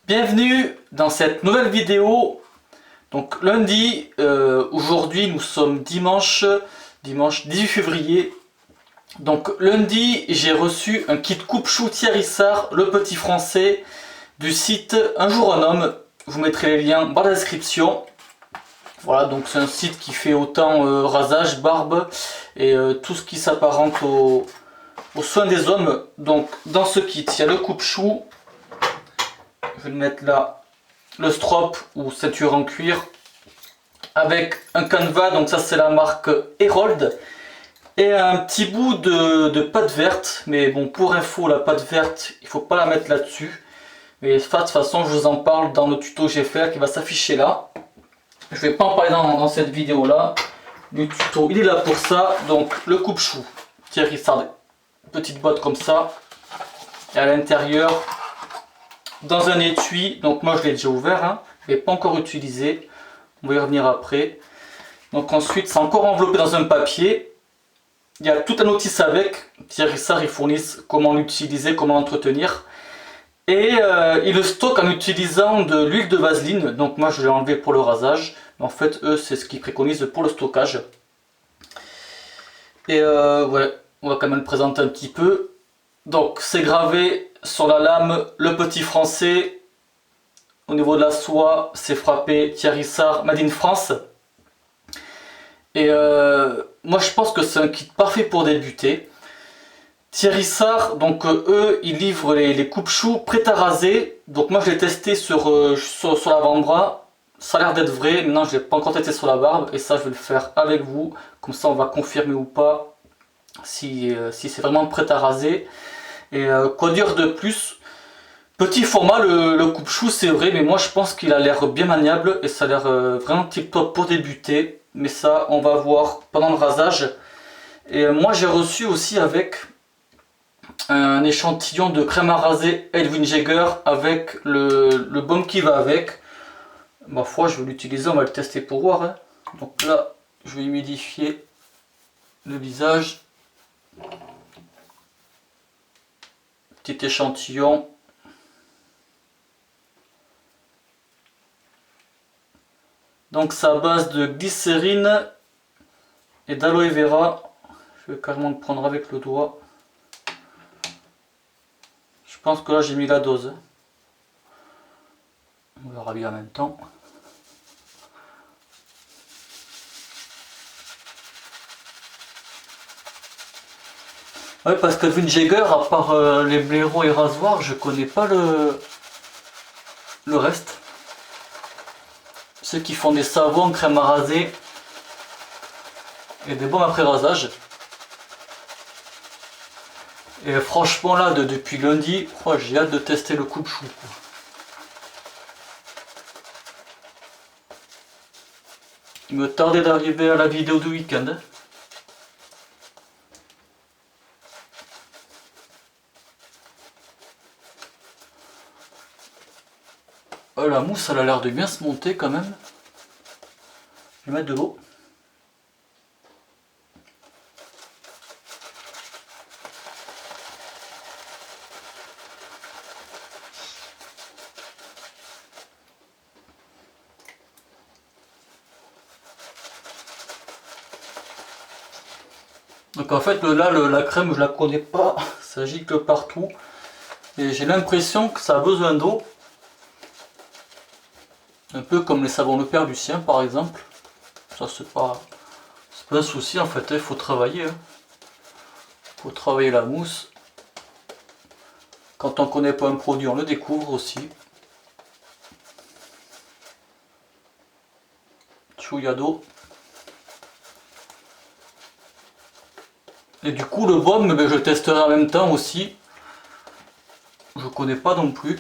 Bienvenue dans cette nouvelle vidéo. Donc lundi, aujourd'hui nous sommes dimanche 18 février. Donc lundi j'ai reçu un kit coupe-chou Thierry Sarr, le petit français, du site Un jour un homme. Je vous mettrai les liens dans la description. Voilà, donc c'est un site qui fait autant rasage, barbe et tout ce qui s'apparente aux soins des hommes. Donc dans ce kit il y a le coupe-chou. Je vais le mettre là, le strop ou ceinture en cuir avec un canevas, donc ça c'est la marque Herold, et un petit bout de pâte verte. Mais bon, pour info, la pâte verte il faut pas la mettre là dessus, mais de toute façon je vous en parle dans le tuto que j'ai fait qui va s'afficher là. Je vais pas en parler dans cette vidéo là, le tuto il est là pour ça. Donc le coupe-chou Thierry Sarr, petite boîte comme ça, et à l'intérieur dans un étui, donc moi je l'ai déjà ouvert, hein, je ne l'ai pas encore utilisé, on va y revenir après. Donc ensuite c'est encore enveloppé dans un papier, il y a tout un notice avec, Thierry Sarr ils fournissent comment l'utiliser, comment l'entretenir, et ils le stockent en utilisant de l'huile de vaseline. Donc moi je l'ai enlevé pour le rasage, mais en fait eux c'est ce qu'ils préconisent pour le stockage. Et ouais, on va quand même le présenter un petit peu. Donc c'est gravé sur la lame le petit français. Au niveau de la soie, c'est frappé Thierry Sarr Made in France. Et moi je pense que c'est un kit parfait pour débuter. Thierry Sarr, donc eux ils livrent les coupe-choux prêts à raser. Donc moi je l'ai testé sur l'avant-bras. Ça a l'air d'être vrai. Maintenant je ne l'ai pas encore testé sur la barbe. Et ça je vais le faire avec vous. Comme ça on va confirmer ou pas si c'est vraiment prêt à raser. Et quoi dire de plus? Petit format le coupe-chou c'est vrai, mais moi je pense qu'il a l'air bien maniable et ça a l'air vraiment tip top pour débuter. Mais ça on va voir pendant le rasage. Et moi j'ai reçu aussi avec un échantillon de crème à raser Edwin Jäger avec le baume qui va avec. Ma foi je vais l'utiliser, on va le tester pour voir, hein. Donc là je vais humidifier le visage. Petit échantillon. Donc c'est à base de glycérine et d'aloe vera. Je vais carrément le prendre avec le doigt. Je pense que là j'ai mis la dose. On verra bien en même temps. Ouais, parce que Edwin Jäger, à part les blaireaux et rasoirs, je connais pas le reste. Ceux qui font des savons, crème à raser et des baumes après rasage. Et franchement là, depuis lundi, oh, j'ai hâte de tester le coupe-chou. Il me tardait d'arriver à la vidéo du week-end. Oh, la mousse elle a l'air de bien se monter quand même. Je vais mettre de l'eau. Donc en fait là la crème je la connais pas, ça gicle partout. Et j'ai l'impression que ça a besoin d'eau. Un peu comme les savons Le Père Lucien par exemple. Ça c'est pas un souci en fait, il faut travailler. Faut travailler la mousse. Quand on connaît pas un produit on le découvre aussi. Chouïa d'eau. Et du coup le baume je testerai en même temps aussi. Je connais pas non plus.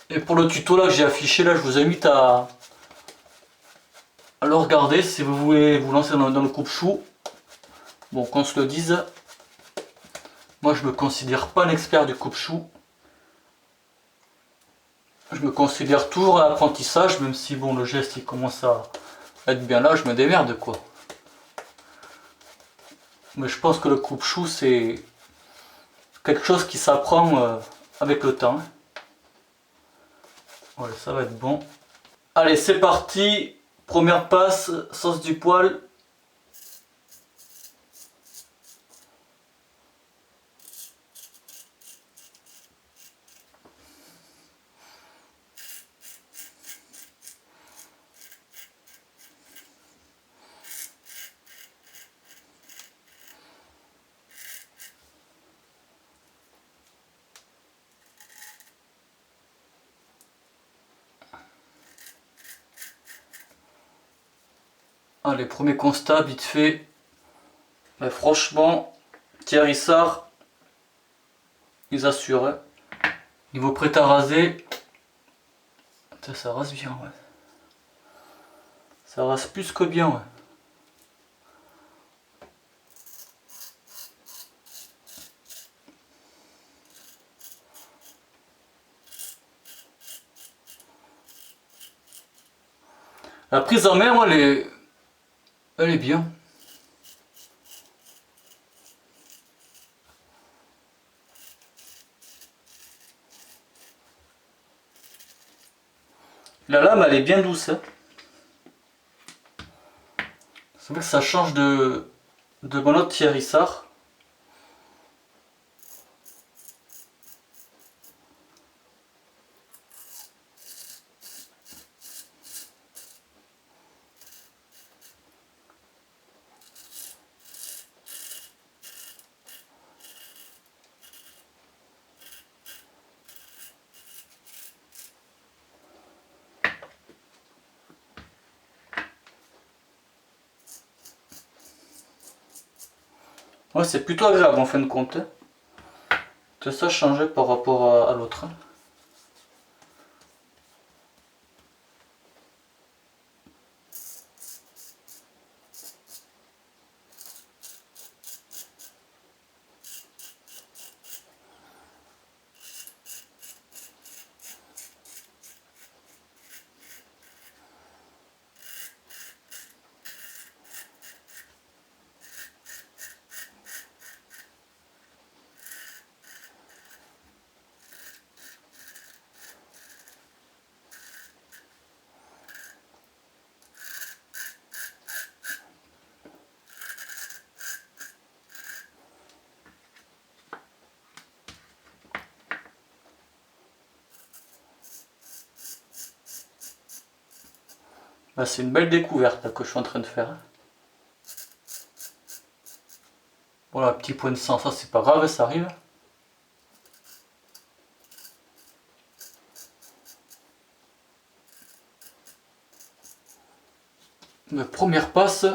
Et pour le tuto là que j'ai affiché là, je vous invite à le regarder si vous voulez vous lancer dans le coupe-chou. Bon, qu'on se le dise, moi je me considère pas un expert du coupe-chou. Je me considère toujours à l'apprentissage, même si bon le geste il commence à être bien là, je me démerde quoi. Mais je pense que le coupe-chou c'est quelque chose qui s'apprend avec le temps. Voilà, ça va être bon. Allez, c'est parti. Première passe, sauce du poêle. Allez, premier constat, vite fait. Mais franchement, Thierry Sarr, ils assurent. Hein. Niveau prêt à raser, ça rase bien, ouais. Ça rase plus que bien, ouais. La prise en main, moi, elle est bien. La lame, elle est bien douce. Hein. C'est vrai que ça change de mon autre Thierry Sarr. Ouais, c'est plutôt agréable en fin de compte. Hein. Que ça changeait par rapport à l'autre. Hein. Bah, c'est une belle découverte là, que je suis en train de faire. Voilà, petit point de sang, ça c'est pas grave, ça arrive. La première passe,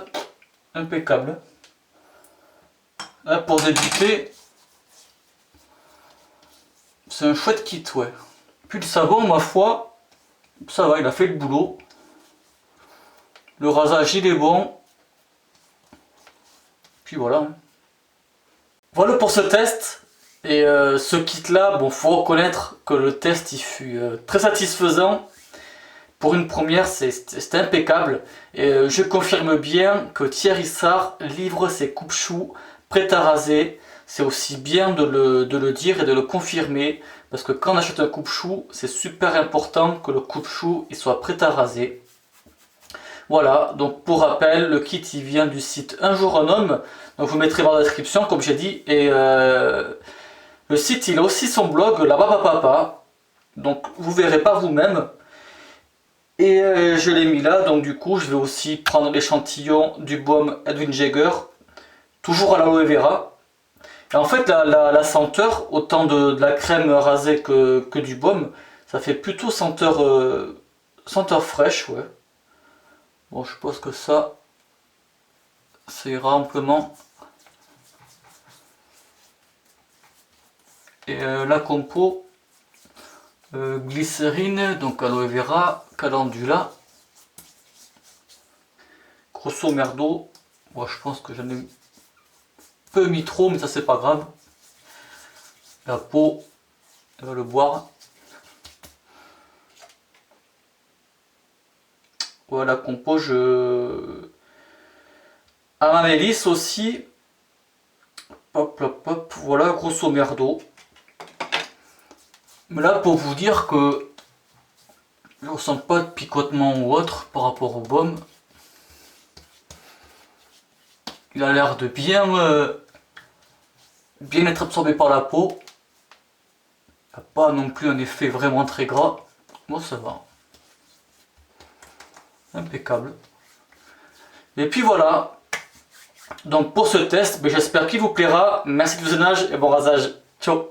impeccable. Là, pour débuter, c'est un chouette kit, ouais. Puis le savon, ma foi, ça va, il a fait le boulot. Le rasage, il est bon. Puis voilà. Hein. Voilà pour ce test. Et ce kit là, bon, faut reconnaître que le test il fut très satisfaisant. Pour une première, c'était impeccable. Et je confirme bien que Thierry Sarr livre ses coupe-choux prêts à raser. C'est aussi bien de le dire et de le confirmer. Parce que quand on achète un coupe-chou, c'est super important que le coupe-chou il soit prêt à raser. Voilà, donc pour rappel, le kit il vient du site Un jour un homme. Donc je vous mettrai dans la description, comme j'ai dit. Et le site il a aussi son blog, La Baba Papa. Donc vous verrez par vous-même. Et je l'ai mis là, donc du coup je vais aussi prendre l'échantillon du baume Edwin Jagger, toujours à l'aloe vera. Et en fait la senteur, autant de la crème rasée que du baume, ça fait plutôt senteur fraîche, ouais. Bon, je pense que ça ira amplement. Et la compo, glycérine, donc aloe vera, calendula. Grosso merdo, moi je pense que j'en ai peu mis trop, mais ça c'est pas grave. La peau, elle va le boire. Voilà, compo, à ma mélisse aussi, Hop, hop, hop, voilà, grosso merdo. Mais là, pour vous dire que je ne ressens pas de picotement ou autre par rapport au baume. Il a l'air de bien être absorbé par la peau. Il n'y a pas non plus un effet vraiment très gras. Bon, ça va. Impeccable. Et puis voilà. Donc pour ce test, j'espère qu'il vous plaira. Merci du visionnage et bon rasage. Ciao.